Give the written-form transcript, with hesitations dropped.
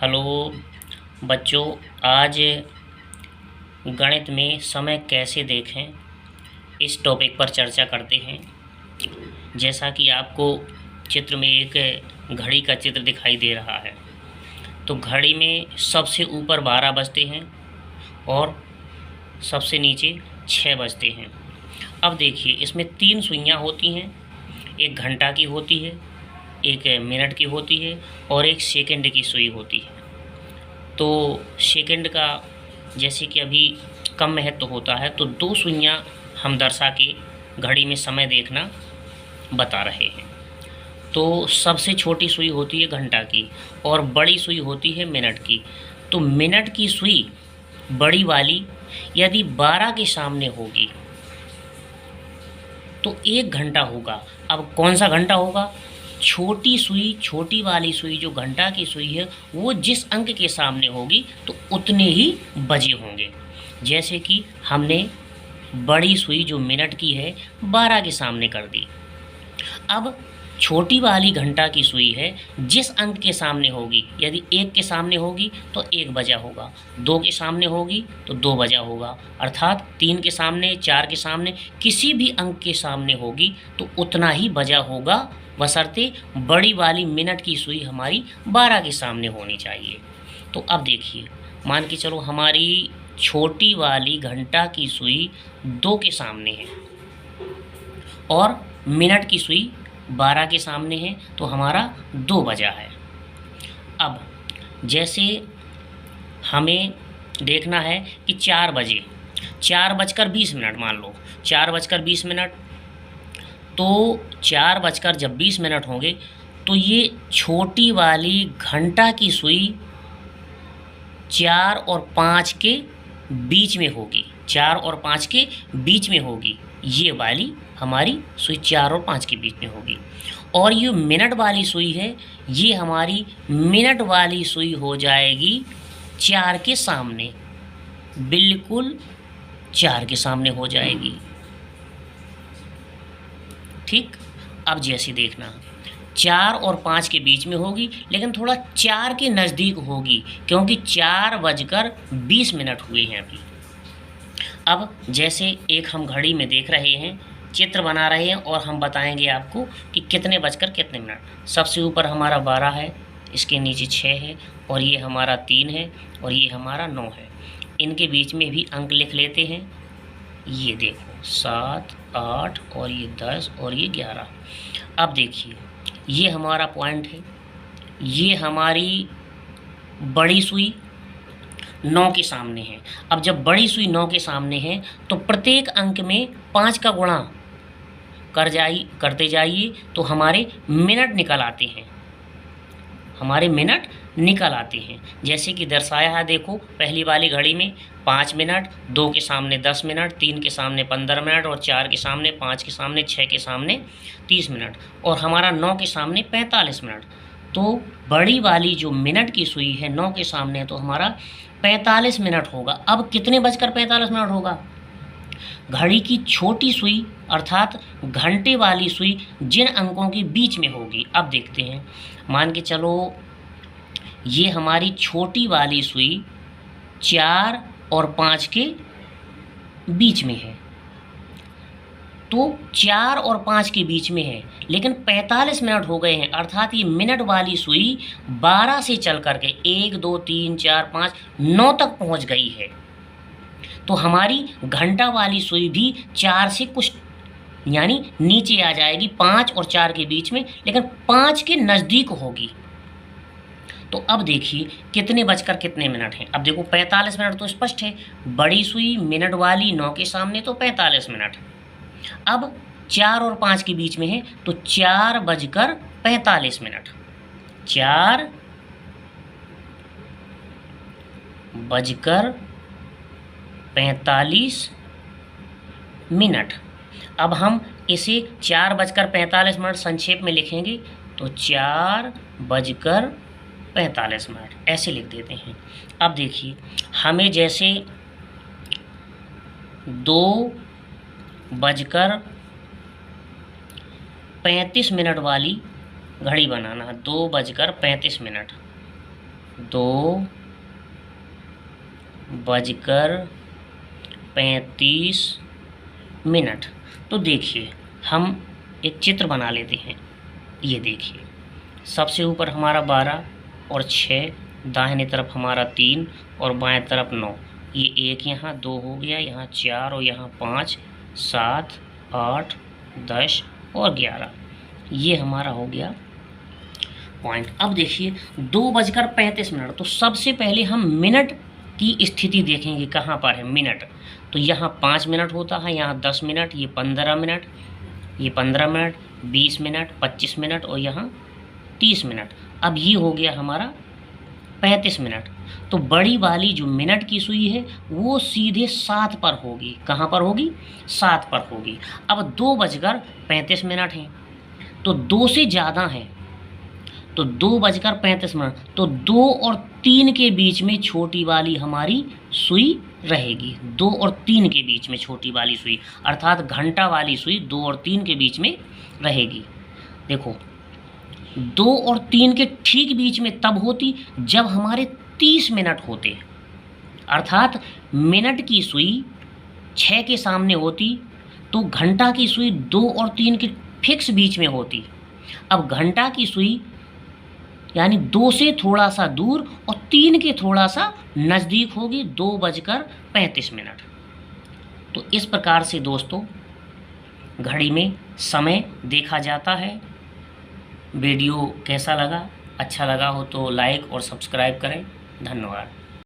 Hello बच्चों, आज गणित में समय कैसे देखें इस टॉपिक पर चर्चा करते हैं। जैसा कि आपको चित्र में एक घड़ी का चित्र दिखाई दे रहा है, तो घड़ी में सबसे ऊपर 12 बजते हैं और सबसे नीचे 6 बजते हैं। अब देखिए, इसमें 3 सुइयाँ होती हैं, एक घंटा की होती है, एक मिनट की होती है और एक सेकंड की सुई होती है। तो सेकंड का जैसे कि अभी कम महत्व होता है, तो 2 सुइयाँ हम दर्शा के घड़ी में समय देखना बता रहे हैं। तो सबसे छोटी सुई होती है घंटा की और बड़ी सुई होती है मिनट की। तो मिनट की सुई बड़ी वाली यदि 12 के सामने होगी तो 1 घंटा होगा। अब कौन सा घंटा होगा? छोटी सुई, छोटी वाली सुई जो घंटा की सुई है, वो जिस अंक के सामने होगी तो उतने ही बजे होंगे। जैसे कि हमने बड़ी सुई जो मिनट की है 12 के सामने कर दी। अब छोटी वाली घंटा की सुई है, जिस अंक के सामने होगी, यदि 1 के सामने होगी तो 1 बजा होगा, 2 के सामने होगी तो 2 बजा होगा, अर्थात 3 के सामने, 4 के सामने, किसी भी अंक के सामने होगी तो उतना ही बजा होगा, बशर्ते बड़ी वाली मिनट की सुई हमारी 12 के सामने होनी चाहिए। तो अब देखिए, मान के चलो हमारी छोटी वाली घंटा की सुई 2 के सामने है और मिनट की सुई 12 के सामने है, तो हमारा 2 बजा है। अब जैसे हमें देखना है कि 4 बजे, 4:20 मान लो, 4:20, तो 4:20 होंगे तो ये छोटी वाली घंटा की सुई 4 और 5 के बीच में होगी, 4 और 5 के बीच में होगी। ये वाली हमारी सुई 4 और 5 के बीच में होगी। और ये मिनट वाली सुई है, ये हमारी मिनट वाली सुई हो जाएगी 4 के सामने, बिल्कुल 4 के सामने हो जाएगी। ठीक, अब जैसे देखना, 4 और 5 के बीच में होगी, लेकिन थोड़ा 4 के नज़दीक होगी, क्योंकि 4:20 हुए हैं अभी। अब जैसे एक हम घड़ी में देख रहे हैं, चित्र बना रहे हैं और हम बताएंगे आपको कि कितने बजकर कितने मिनट। सबसे ऊपर हमारा 12 है, इसके नीचे 6 है और ये हमारा 3 है और ये हमारा 9 है। इनके बीच में भी अंक लिख लेते हैं। ये देखो 7, 8 और ये 10 और ये 11। अब देखिए, ये हमारा पॉइंट है, ये हमारी बड़ी सुई 9 के सामने है। अब जब बड़ी सुई 9 के सामने है तो प्रत्येक अंक में 5 का गुणा करते जाइए तो हमारे मिनट निकल आते हैं, हमारे मिनट निकल आते हैं। जैसे कि दर्शाया है, देखो पहली वाली घड़ी में 5 मिनट, 2 के सामने 10 मिनट, 3 के सामने 15 मिनट और 4 के सामने, 5 के सामने, 6 के सामने 30 मिनट और हमारा 9 के सामने 45 मिनट। तो बड़ी वाली जो मिनट की सुई है 9 के सामने है, तो हमारा 45 मिनट होगा। अब कितने बजकर 45 मिनट होगा? घड़ी की छोटी सुई अर्थात घंटे वाली सुई जिन अंकों के बीच में होगी। अब देखते हैं, मान के चलो ये हमारी छोटी वाली सुई 4 और 5 के बीच में है, तो 4 और 5 के बीच में है, लेकिन 45 मिनट हो गए हैं, अर्थात ये मिनट वाली सुई 12 से चल करके 1, 2, 3, 4, 5, 9 तक पहुंच गई है। तो हमारी घंटा वाली सुई भी 4 से कुछ यानी नीचे आ जाएगी, 5 और 4 के बीच में, लेकिन 5 के नज़दीक होगी। तो अब देखिए कितने बजकर कितने मिनट हैं। अब देखो 45 मिनट तो स्पष्ट है, बड़ी सुई मिनट वाली 9 के सामने तो 45 मिनट। अब 4 और 5 के बीच में है तो 4:45, 4:45। अब हम इसे 4:45 संक्षेप में लिखेंगे तो 4:45 ऐसे लिख देते हैं। अब देखिए, हमें जैसे 2:35 वाली घड़ी बनाना है, 2:35। 2:35। तो देखिए हम एक चित्र बना लेते हैं। ये देखिए सबसे ऊपर हमारा 12 और 6, दाहिने तरफ हमारा 3 और बाएं तरफ 9। ये 1 यहाँ 2 हो गया, यहाँ 4 और यहाँ 5, 7, 8, 10 और 11। ये हमारा हो गया पॉइंट। अब देखिए 2:35। तो सबसे पहले हम मिनट की स्थिति देखेंगे कहाँ पर है मिनट। तो यहाँ 5 मिनट होता है, यहाँ 10 मिनट, ये 15 मिनट, ये 15 मिनट, 20 मिनट, 25 मिनट और यहाँ 30 मिनट। अब ये हो गया हमारा 35 मिनट। तो बड़ी वाली जो मिनट की सुई है वो सीधे 7 पर होगी। कहाँ पर होगी? 7 पर होगी। अब 2:35 हैं, तो 2 से ज़्यादा है, तो 2:35। तो 2 और 3 के बीच में छोटी वाली हमारी सुई रहेगी। 2 और 3 के बीच में छोटी वाली सुई, अर्थात घंटा वाली सुई 2 और 3 के बीच में रहेगी। देखो 2 और 3 के ठीक बीच में तब होती जब हमारे 30 मिनट होते, अर्थात मिनट की सुई 6 के सामने होती तो घंटा की सुई 2 और 3 के फिक्स बीच में होती। अब घंटा की सुई यानी 2 से थोड़ा सा दूर और 3 के थोड़ा सा नज़दीक होगी, 2:35। तो इस प्रकार से दोस्तों घड़ी में समय देखा जाता है। वीडियो कैसा लगा? अच्छा लगा हो तो लाइक और सब्सक्राइब करें। धन्यवाद।